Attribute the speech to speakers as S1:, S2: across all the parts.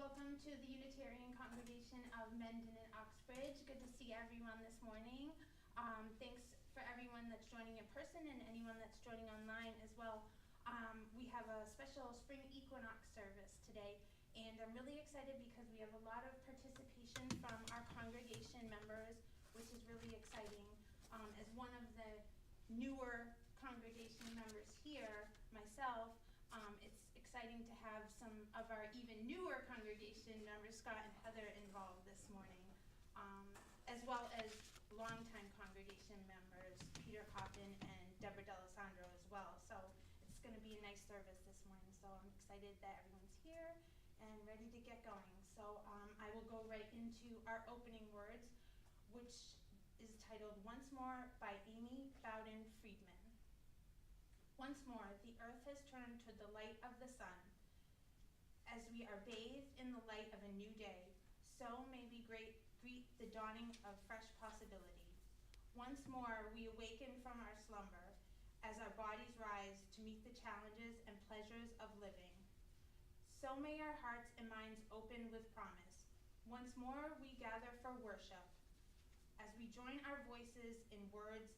S1: welcome to the Unitarian Congregation of Mendon and Oxbridge. Good to see everyone this morning. Thanks for everyone that's joining in person and anyone that's joining online as well. We have a special Spring Equinox service today, and I'm really excited because we have a lot of participation from our congregation members, which is really exciting. As one of the newer congregation members here, myself, it's exciting to have some of our even newer congregation members, Scott and Heather, involved this morning, as well as longtime congregation members, Peter Coppin and Deborah D'Alessandro as well. So it's going to be a nice service this morning. So I'm excited that everyone's here and ready to get going. So I will go right into our opening words, which is titled Once More by Amy Bowden Friedman. Once more, the earth has turned to the light of the sun. As we are bathed in the light of a new day, so may we greet the dawning of fresh possibility. Once more, we awaken from our slumber as our bodies rise to meet the challenges and pleasures of living. So may our hearts and minds open with promise. Once more, we gather for worship. As we join our voices in word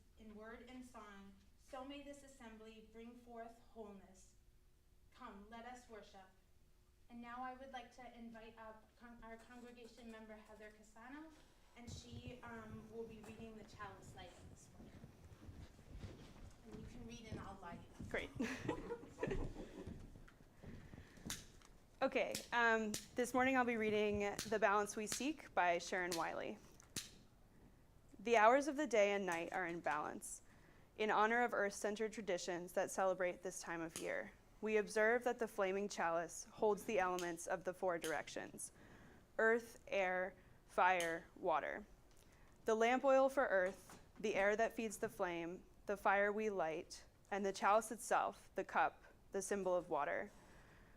S1: and song, so may this assembly bring forth wholeness. Come, let us worship. And now I would like to invite up our congregation member, Heather Casano, and she will be reading the chalice lighting this morning. And you can read and I'll light.
S2: Great. Okay, this morning I'll be reading The Balance We Seek by Sharon Wiley. The hours of the day and night are in balance. In honor of earth-centered traditions that celebrate this time of year, we observe that the flaming chalice holds the elements of the four directions: earth, air, fire, water. The lamp oil for earth, the air that feeds the flame, the fire we light, and the chalice itself, the cup, the symbol of water.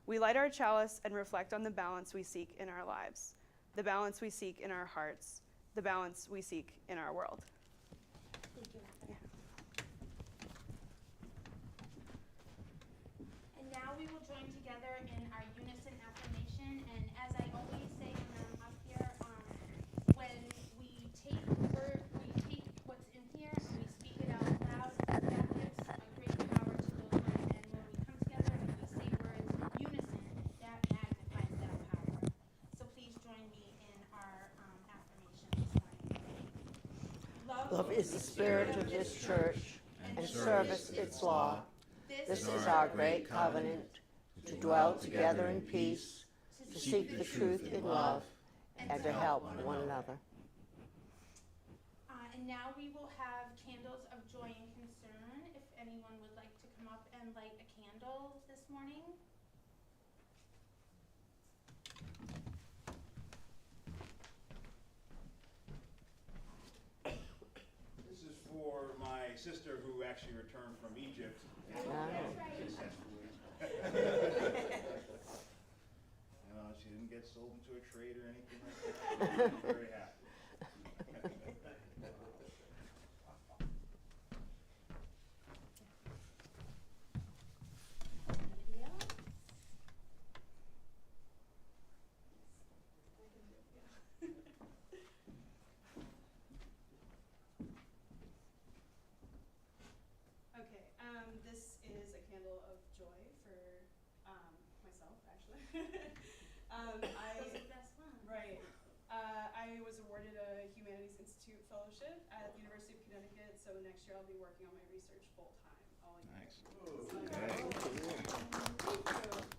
S2: We light our chalice and reflect on the balance we seek in our lives, the balance we seek in our hearts, the balance we seek in our world.
S1: Thank you.
S2: Yeah.
S1: And now we will join together in our unison affirmation. And as I always say when I'm up here, when we take what's in here and we speak it out loud, that gives a great power to those words. And when we come together and we say words in unison, that magnifies that power. So please join me in our affirmation this morning.
S3: Love is the spirit of this church, and service its law. This is our great covenant, to dwell together in peace, to seek the truth in love, and to help one another.
S1: And now we will have candles of joy and concern. If anyone would like to come up and light a candle this morning.
S4: This is for my sister who actually returned from Egypt. Successfully. She didn't get sold into a trade or anything like that. I'm very happy.
S2: Okay, this is a candle of joy for myself, actually.
S1: Those are the best ones.
S2: Right. I was awarded a Humanities Institute fellowship at the University of Connecticut, so next year I'll be working on my research full time.
S4: Nice.
S2: Thank you.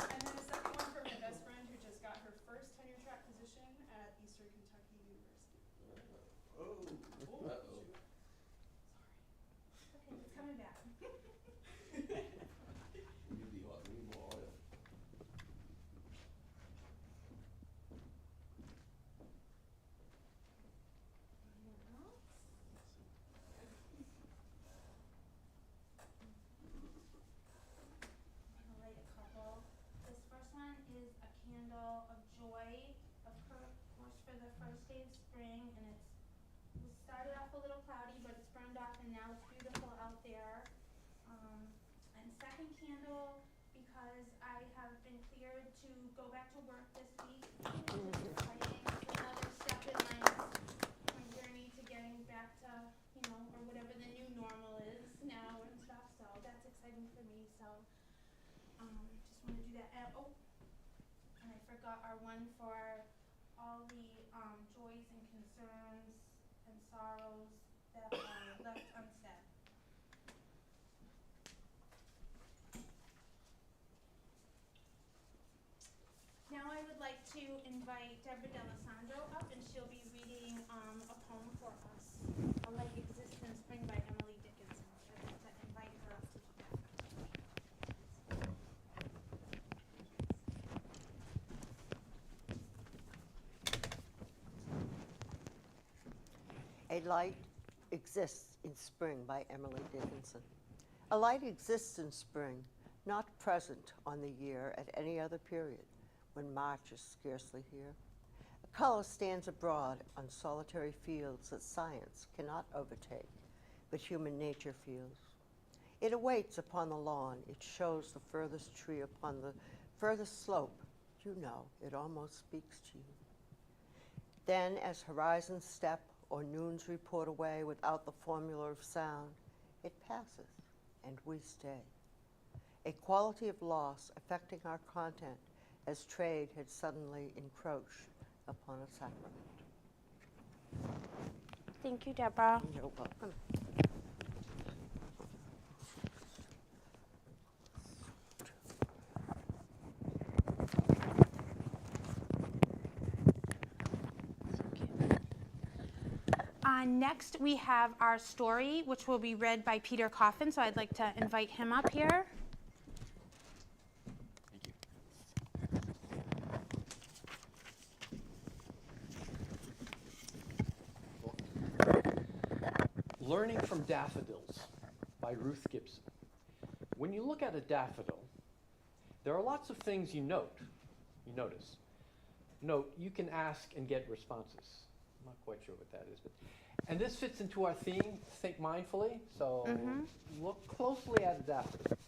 S2: And then a second one for my best friend who just got her first tenure track position at Eastern Kentucky University.
S1: Okay, it's coming back. I'll light a couple. This first one is a candle of joy, of course, for the first day of spring, and it started off a little cloudy, but it's burned off, and now it's beautiful out there. And second candle, because I have been cleared to go back to work this week, one for all the joys and concerns and sorrows that are left unsaid. Now I would like to invite Deborah D'Alessandro up, and she'll be reading a poem for us, A Light Exists in Spring by Emily Dickinson. I'd like to invite her up to do that.
S3: A Light Exists in Spring by Emily Dickinson. A light exists in spring, not present on the year at any other period, when March is scarcely here. A color stands abroad on solitary fields that science cannot overtake, but human nature feels. It awaits upon the lawn, it shows the furthest tree upon the furthest slope. You know, it almost speaks to you. Then, as horizons step or noons report away without the formula of sound, it passes, and we stay. A quality of loss affecting our content as trade had suddenly encroached upon a sacrament.
S1: Thank you, Deborah.
S3: You're welcome.
S1: Next, we have our story, which will be read by Peter Coffin, so I'd like to invite him up here.
S5: Learning from Daffodils by Ruth Gibson. When you look at a daffodil, there are lots of things you notice. Note, you can ask and get responses. I'm not quite sure what that is, and this fits into our theme, think mindfully, so look closely at a daffodil.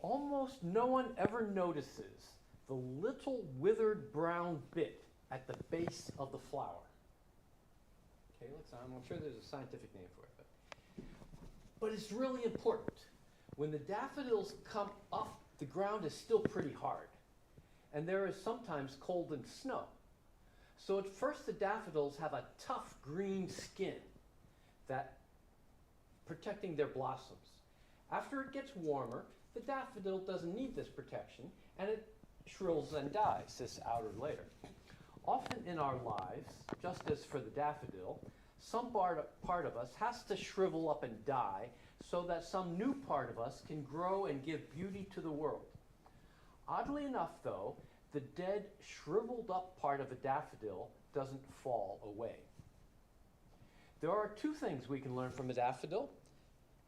S5: Almost no one ever notices the little withered brown bit at the base of the flower. Okay, I'm sure there's a scientific name for it, but it's really important. When the daffodils come up, the ground is still pretty hard, and there is sometimes cold and snow. So at first the daffodils have a tough green skin that protecting their blossoms. After it gets warmer, the daffodil doesn't need this protection, and it shrills and dies, this outer layer. Often in our lives, just as for the daffodil, some part of us has to shrivel up and die so that some new part of us can grow and give beauty to the world. Oddly enough, though, the dead, shriveled up part of a daffodil doesn't fall away. There are two things we can learn from a daffodil: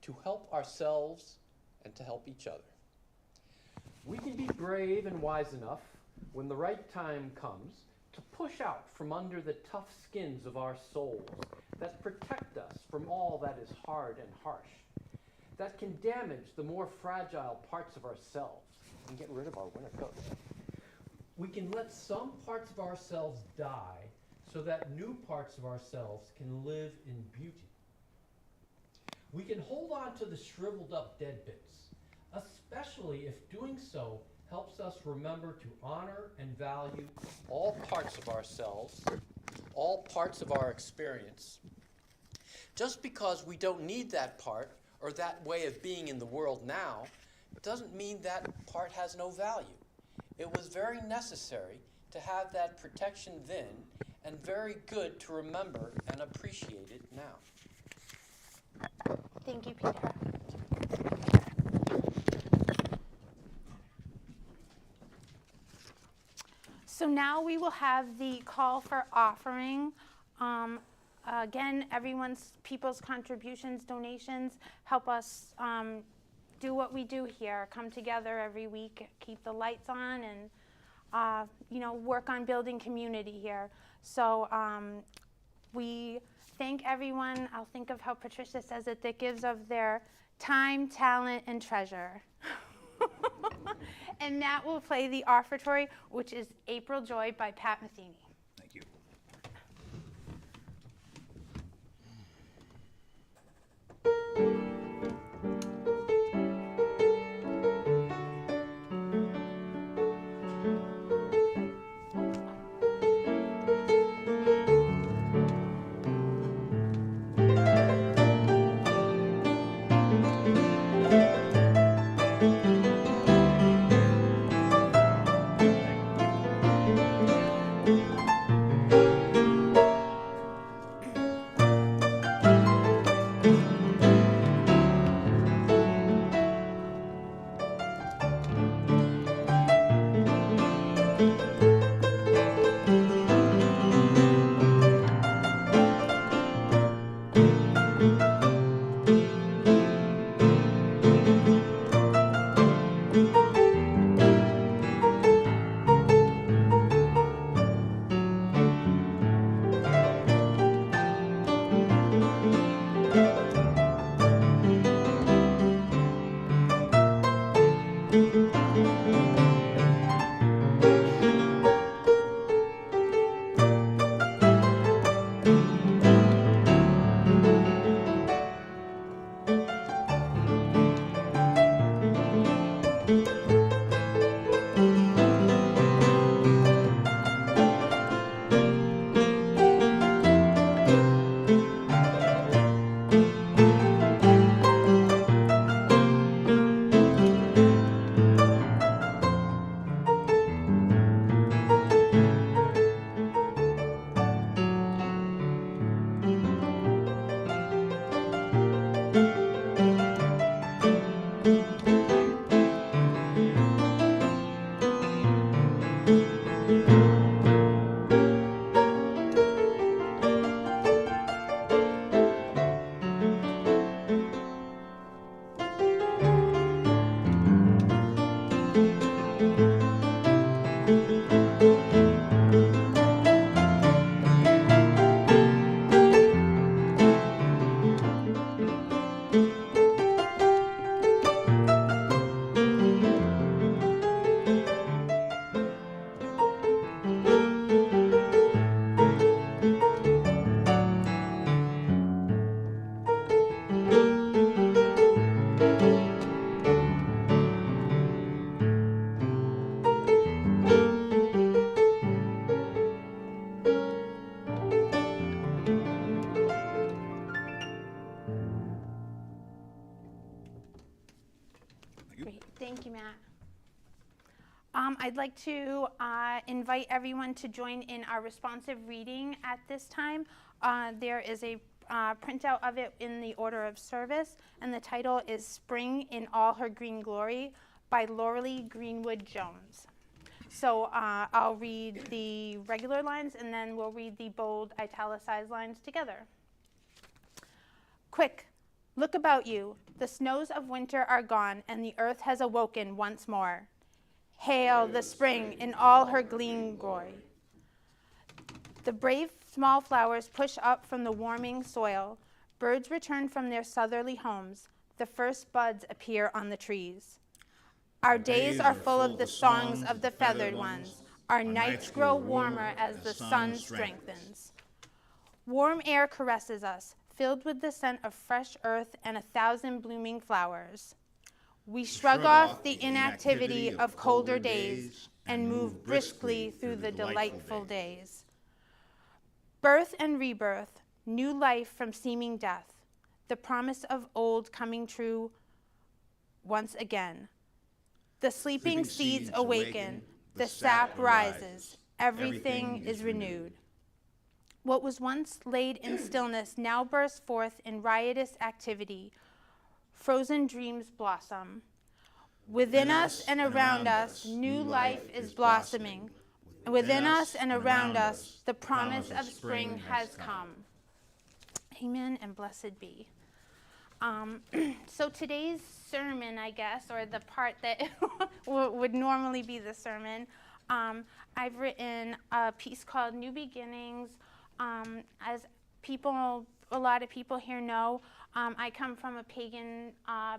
S5: to help ourselves and to help each other. We can be brave and wise enough, when the right time comes, to push out from under the tough skins of our souls that protect us from all that is hard and harsh, that can damage the more fragile parts of ourselves and get rid of our winter coat. We can let some parts of ourselves die so that new parts of ourselves can live in beauty. We can hold on to the shriveled up dead bits, especially if doing so helps us remember to honor and value all parts of ourselves, all parts of our experience. Just because we don't need that part or that way of being in the world now doesn't mean that part has no value. It was very necessary to have that protection then, and very good to remember and appreciate it now.
S1: Thank you, Peter. So now we will have the call for offering. Again, people's contributions, donations help us do what we do here, come together every week, keep the lights on, and work on building community here. So we thank everyone. I'll think of how Patricia says it, that gives of their time, talent, and treasure. And Matt will play the offertory, which is April Joy by Pat Metheny.
S4: Thank you.
S1: Great, thank you, Matt. I'd like to invite everyone to join in our responsive reading at this time. There is a printout of it in the order of service, and the title is Spring in All Her Green Glory by Lauralee Greenwood Jones. So I'll read the regular lines, and then we'll read the bold italicized lines together. Quick, look about you. The snows of winter are gone, and the earth has awoken once more. Hail the spring in all her green glory. The brave small flowers push up from the warming soil. Birds return from their southerly homes. The first buds appear on the trees. Our days are full of the songs of the feathered ones. Our nights grow warmer as the sun strengthens. Warm air caresses us, filled with the scent of fresh earth and 1,000 blooming flowers. We shrug off the inactivity of colder days and move briskly through the delightful days. Birth and rebirth, new life from seeming death, the promise of old coming true once again. The sleeping seeds awaken, the sap rises, everything is renewed. What was once laid in stillness now bursts forth in riotous activity. Frozen dreams blossom. Within us and around us, new life is blossoming. Within us and around us, the promise of spring has come. Amen and blessed be. So today's sermon, I guess, or the part that would normally be the sermon, I've written a piece called New Beginnings. As a lot of people here know, I come from a pagan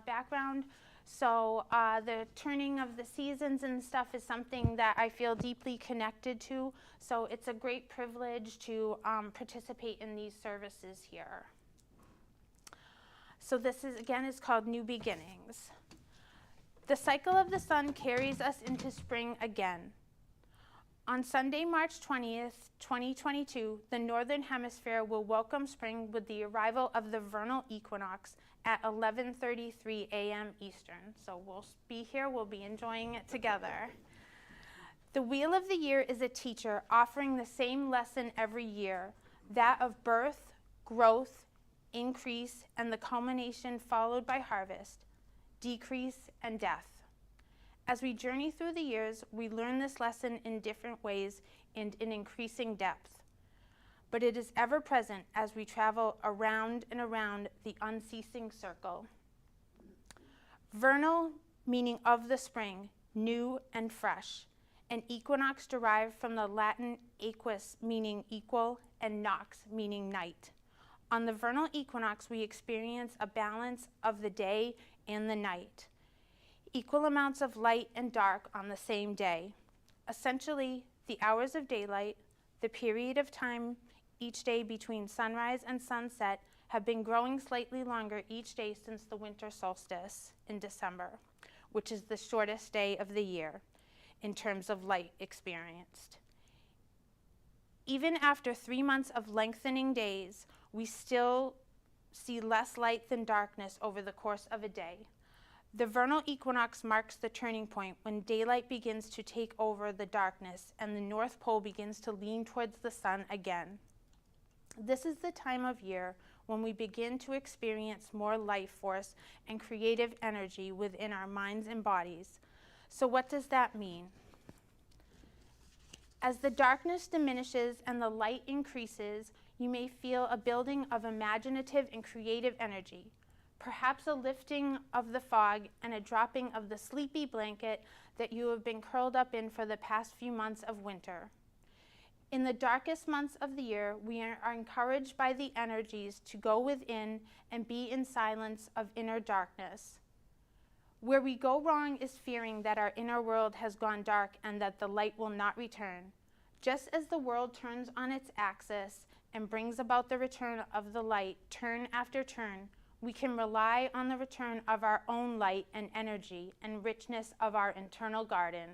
S1: background, so the turning of the seasons and stuff is something that I feel deeply connected to, so it's a great privilege to participate in these services here. So this is called New Beginnings. The cycle of the sun carries us into spring again. On Sunday, March 20th, 2022, the Northern Hemisphere will welcome spring with the arrival of the vernal equinox at 11:33 a.m. Eastern. So we'll be here, we'll be enjoying it together. The wheel of the year is a teacher offering the same lesson every year, that of birth, growth, increase, and the culmination followed by harvest, decrease, and death. As we journey through the years, we learn this lesson in different ways and in increasing depth. But it is ever present as we travel around and around the unceasing circle. Vernal, meaning of the spring, new and fresh. An equinox derived from the Latin equus, meaning equal, and nox, meaning night. On the vernal equinox, we experience a balance of the day and the night. Equal amounts of light and dark on the same day. Essentially, the hours of daylight, the period of time each day between sunrise and sunset, have been growing slightly longer each day since the winter solstice in December, which is the shortest day of the year in terms of light experienced. Even after 3 months of lengthening days, we still see less light than darkness over the course of a day. The vernal equinox marks the turning point when daylight begins to take over the darkness and the North Pole begins to lean towards the sun again. This is the time of year when we begin to experience more life force and creative energy within our minds and bodies. So what does that mean? As the darkness diminishes and the light increases, you may feel a building of imaginative and creative energy, perhaps a lifting of the fog and a dropping of the sleepy blanket that you have been curled up in for the past few months of winter. In the darkest months of the year, we are encouraged by the energies to go within and be in silence of inner darkness. Where we go wrong is fearing that our inner world has gone dark and that the light will not return. Just as the world turns on its axis and brings about the return of the light turn after turn, we can rely on the return of our own light and energy and richness of our internal garden.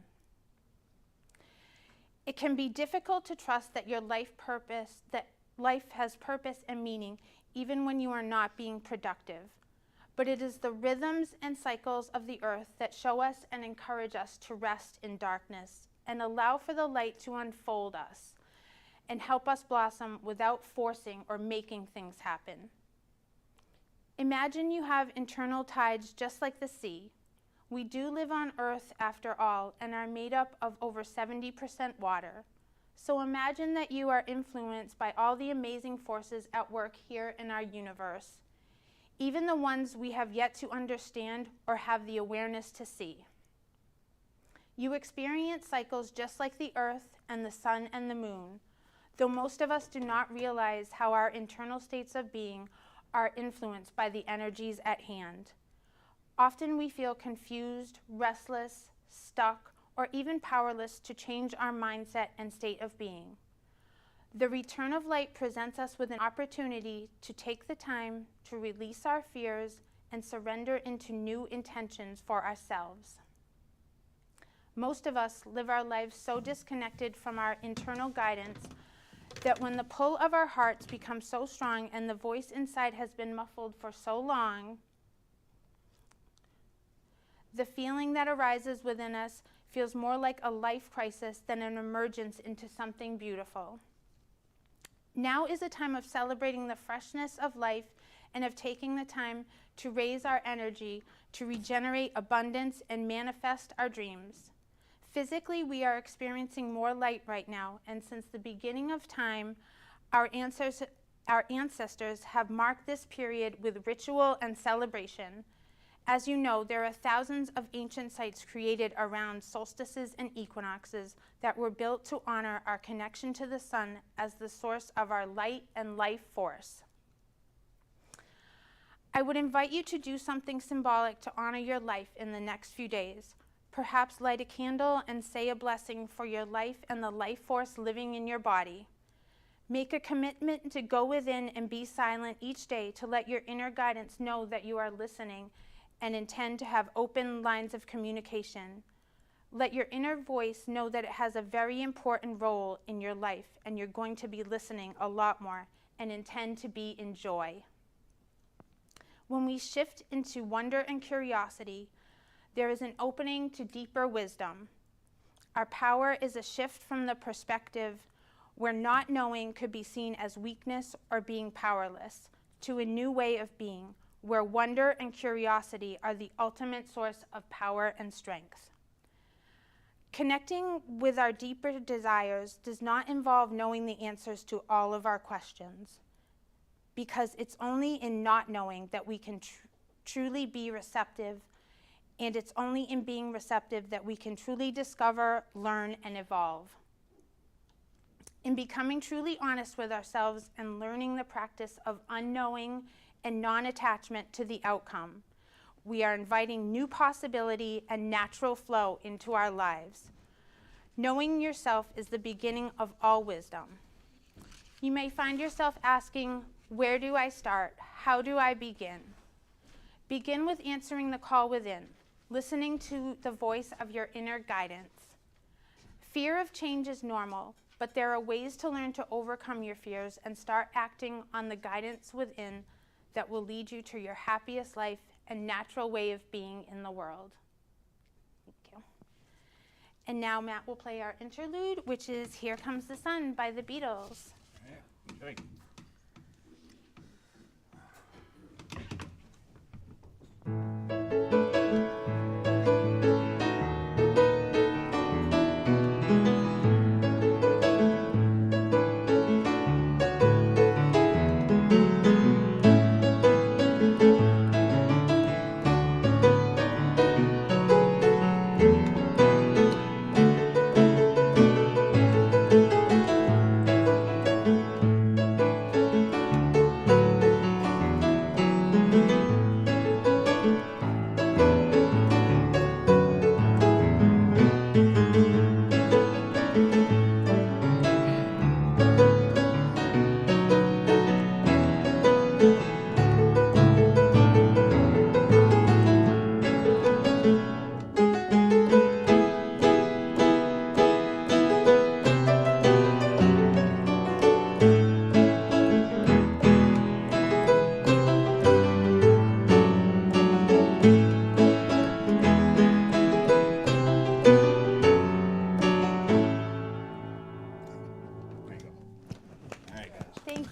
S1: It can be difficult to trust that that life has purpose and meaning even when you are not being productive. But it is the rhythms and cycles of the earth that show us and encourage us to rest in darkness and allow for the light to unfold us and help us blossom without forcing or making things happen. Imagine you have internal tides just like the sea. We do live on Earth after all and are made up of over 70% water. So imagine that you are influenced by all the amazing forces at work here in our universe, even the ones we have yet to understand or have the awareness to see. You experience cycles just like the Earth and the sun and the moon, though most of us do not realize how our internal states of being are influenced by the energies at hand. Often we feel confused, restless, stuck, or even powerless to change our mindset and state of being. The return of light presents us with an opportunity to take the time to release our fears and surrender into new intentions for ourselves. Most of us live our lives so disconnected from our internal guidance that when the pull of our hearts becomes so strong and the voice inside has been muffled for so long, the feeling that arises within us feels more like a life crisis than an emergence into something beautiful. Now is a time of celebrating the freshness of life and of taking the time to raise our energy, to regenerate abundance and manifest our dreams. Physically, we are experiencing more light right now, and since the beginning of time, our ancestors have marked this period with ritual and celebration. As you know, there are thousands of ancient sites created around solstices and equinoxes that were built to honor our connection to the sun as the source of our light and life force. I would invite you to do something symbolic to honor your life in the next few days. Perhaps light a candle and say a blessing for your life and the life force living in your body. Make a commitment to go within and be silent each day to let your inner guidance know that you are listening and intend to have open lines of communication. Let your inner voice know that it has a very important role in your life and you're going to be listening a lot more and intend to be in joy. When we shift into wonder and curiosity, there is an opening to deeper wisdom. Our power is a shift from the perspective where not knowing could be seen as weakness or being powerless, to a new way of being, where wonder and curiosity are the ultimate source of power and strength. Connecting with our deeper desires does not involve knowing the answers to all of our questions, because it's only in not knowing that we can truly be receptive, and it's only in being receptive that we can truly discover, learn, and evolve. In becoming truly honest with ourselves and learning the practice of unknowing and non-attachment to the outcome, we are inviting new possibility and natural flow into our lives. Knowing yourself is the beginning of all wisdom. You may find yourself asking, where do I start? How do I begin? Begin with answering the call within, listening to the voice of your inner guidance. Fear of change is normal, but there are ways to learn to overcome your fears and start acting on the guidance within that will lead you to your happiest life and natural way of being in the world. Thank you. And now Matt will play our interlude, which is Here Comes the Sun by the Beatles.
S4: Yeah, okay.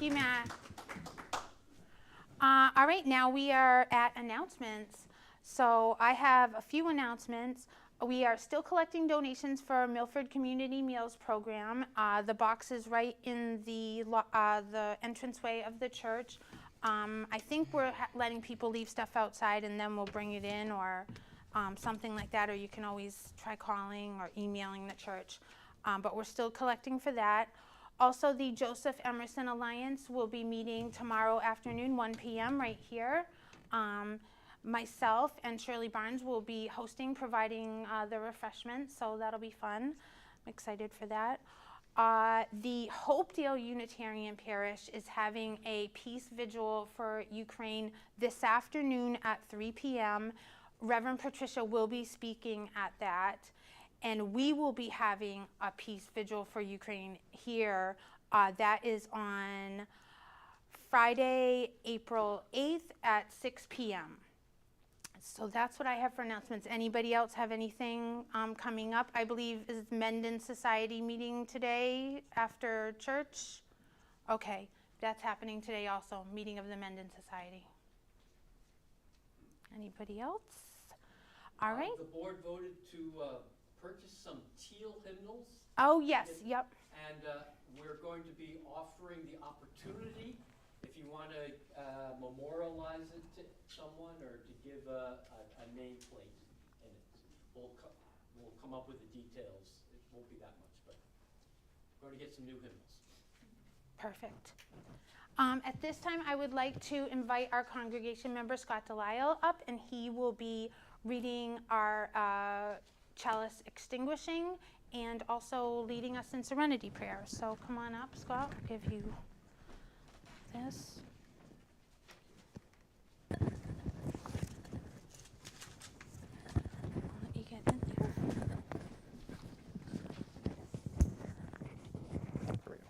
S1: Thank you, Matt. All right, now we are at announcements. So I have a few announcements. We are still collecting donations for our Milford Community Meals Program. The box is right in the entranceway of the church. I think we're letting people leave stuff outside and then we'll bring it in, or something like that, or you can always try calling or emailing the church. But we're still collecting for that. Also, the Joseph Emerson Alliance will be meeting tomorrow afternoon, 1 p.m. right here. Myself and Shirley Barnes will be hosting, providing the refreshments, so that'll be fun. I'm excited for that. The Hopedale Unitarian Parish is having a peace vigil for Ukraine this afternoon at 3 p.m. Reverend Patricia will be speaking at that, and we will be having a peace vigil for Ukraine here. That is on Friday, April 8th at 6 p.m. So that's what I have for announcements. Anybody else have anything coming up? I believe is Mendon Society meeting today after church? Okay, that's happening today also, meeting of the Mendon Society. Anybody else? All right.
S5: The board voted to purchase some teal hymnals.
S1: Oh, yes, yep.
S5: And we're going to be offering the opportunity, if you want to memorialize it to someone or to give a nameplate, and we'll come up with the details. It won't be that much, but we're going to get some new hymnals.
S1: Perfect. At this time, I would like to invite our congregation member, Scott Delisle, up, and he will be reading our chalice extinguishing and also leading us in serenity prayer. So come on up, Scott. I'll give you this. I'll let you get in there.
S6: There we go.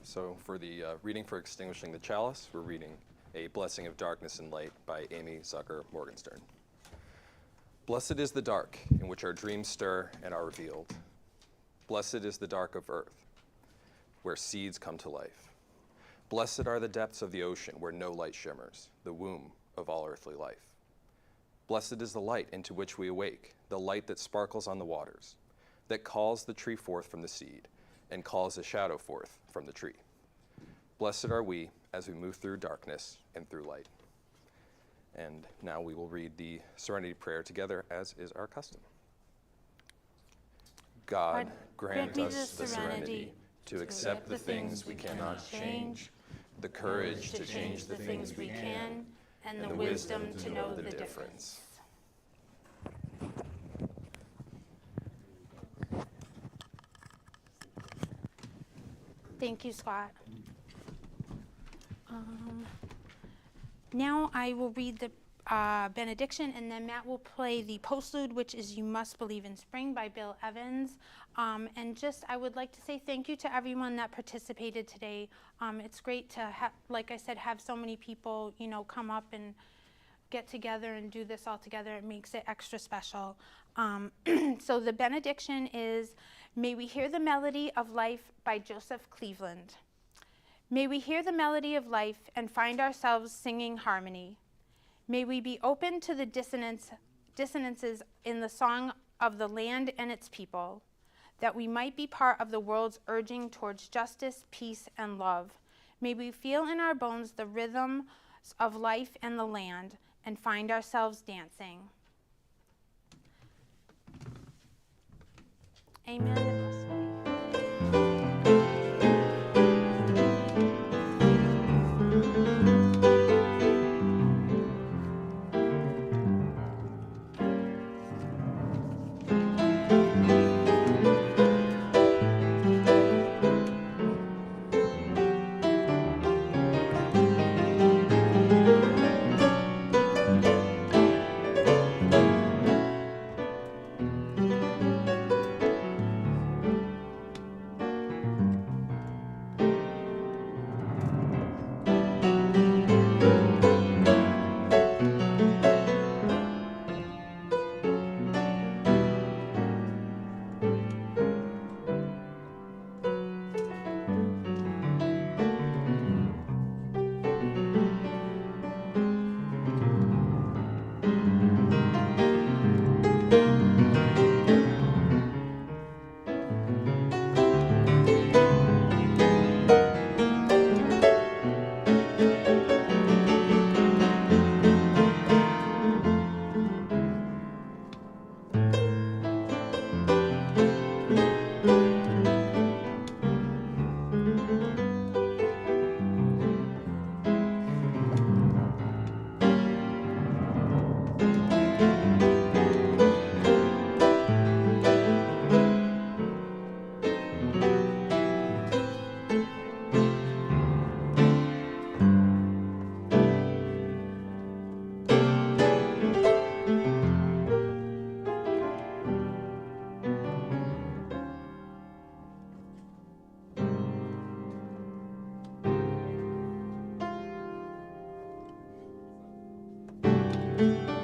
S6: So for the reading for Extinguishing the Chalice, we're reading A Blessing of Darkness and Light by Amy Zucker Morgenstern. Blessed is the dark in which our dreams stir and are revealed. Blessed is the dark of earth, where seeds come to life. Blessed are the depths of the ocean where no light shimmers, the womb of all earthly life. Blessed is the light into which we awake, the light that sparkles on the waters, that calls the tree forth from the seed and calls the shadow forth from the tree. Blessed are we as we move through darkness and through light. And now we will read the Serenity Prayer together, as is our custom. God, grant us the serenity to accept the things we cannot change, the courage to change the things we can,
S1: and the wisdom to know the difference. Thank you, Scott. Now I will read the benediction, and then Matt will play the postlude, which is You Must Believe in Spring by Bill Evans. And just, I would like to say thank you to everyone that participated today. It's great to have, like I said, have so many people, come up and get together and do this all together. It makes it extra special. So the benediction is, May we hear the melody of life by Joseph Cleveland. May we hear the melody of life and find ourselves singing harmony. May we be open to the dissonances in the song of the land and its people, that we might be part of the world's urging towards justice, peace, and love. May we feel in our bones the rhythms of life and the land and find ourselves dancing. Amen.
S3: Amen.